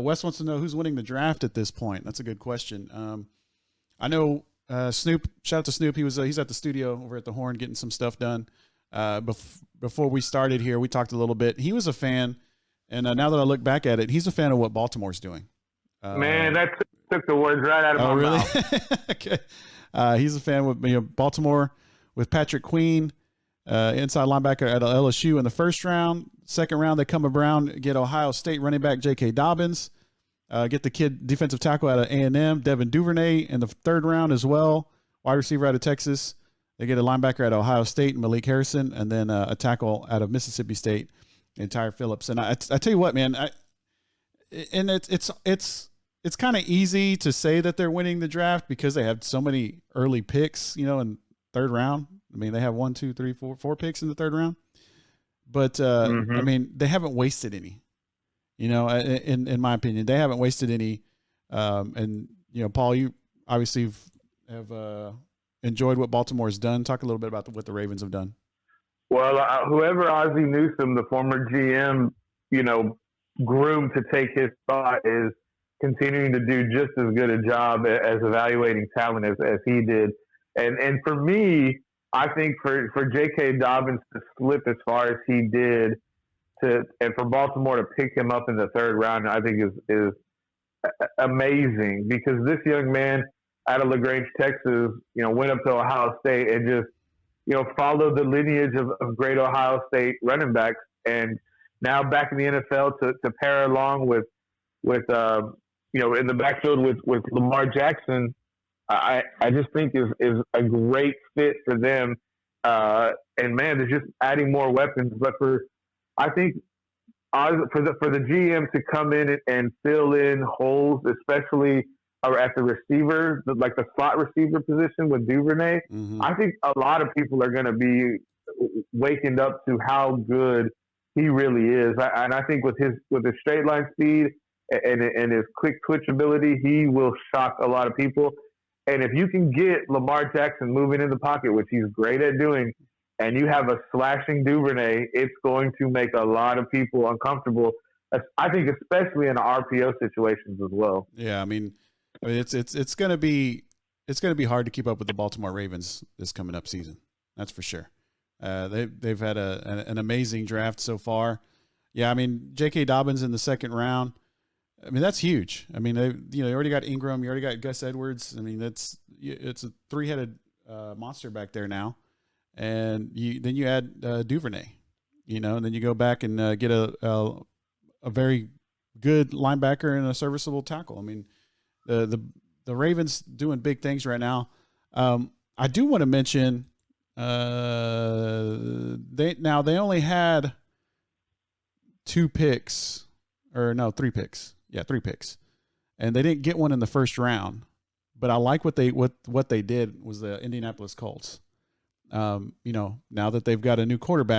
Wes wants to know who's winning the draft at this point. That's a good question. I know Snoop. Shout out to Snoop. He's at the studio over at the Horn getting some stuff done. Before we started here, we talked a little bit. He was a fan, and now that I look back at it, he's a fan of what Baltimore's doing. Man, that took the words right out of my mouth. Okay. He's a fan with Baltimore with Patrick Queen, inside linebacker at LSU in the first round. Second round, they come around, get Ohio State running back J.K. Dobbins, get the kid defensive tackle out of A&M, Devin Duvernay in the third round as well, wide receiver out of Texas. They get a linebacker at Ohio State, Malik Harrison, and then a tackle out of Mississippi State, Tyre Phillips. And I tell you what, man, it's kind of easy to say that they're winning the draft because they have so many early picks, in third round. I mean, they have 1, 2, 3, 4 picks in the third round. But, I mean, they haven't wasted any, in my opinion. They haven't wasted any. And, Paul, you obviously have enjoyed what Baltimore has done. Talk a little bit about what the Ravens have done. Well, whoever Ozzie Newsome, the former GM, groomed to take his spot is continuing to do just as good a job as evaluating talent as he did. And for me, I think for J.K. Dobbins to slip as far as he did and for Baltimore to pick him up in the third round, I think is amazing because this young man out of LaGrange, Texas, went up to Ohio State and just, followed the lineage of great Ohio State running backs. And now back in the NFL to pair along with in the backfield with Lamar Jackson, I just think is a great fit for them. And man, they're just adding more weapons. But I think for the GM to come in and fill in holes, especially at the receiver, like the slot receiver position with Duvernay, I think a lot of people are going to be waking up to how good he really is. And I think with his straight line speed and his quick twitch ability, he will shock a lot of people. And if you can get Lamar Jackson moving in the pocket, which he's great at doing, and you have a slashing Duvernay, it's going to make a lot of people uncomfortable. I think especially in RPO situations as well. Yeah, I mean it's going to be hard to keep up with the Baltimore Ravens this coming up season. That's for sure. They've had an amazing draft so far. Yeah, I mean J.K. Dobbins in the second round. I mean, that's huge. I mean, they already got Ingram. You already got Gus Edwards. I mean, it's a three-headed monster back there now. And then you add Duvernay, and then you go back and get a very good linebacker and a serviceable tackle. I mean, the Ravens doing big things right now. I do want to mention they only had 3 picks. Yeah, 3 picks, and they didn't get one in the first round. But I like what they did was the Indianapolis Colts. Now that they've got a new quarterback.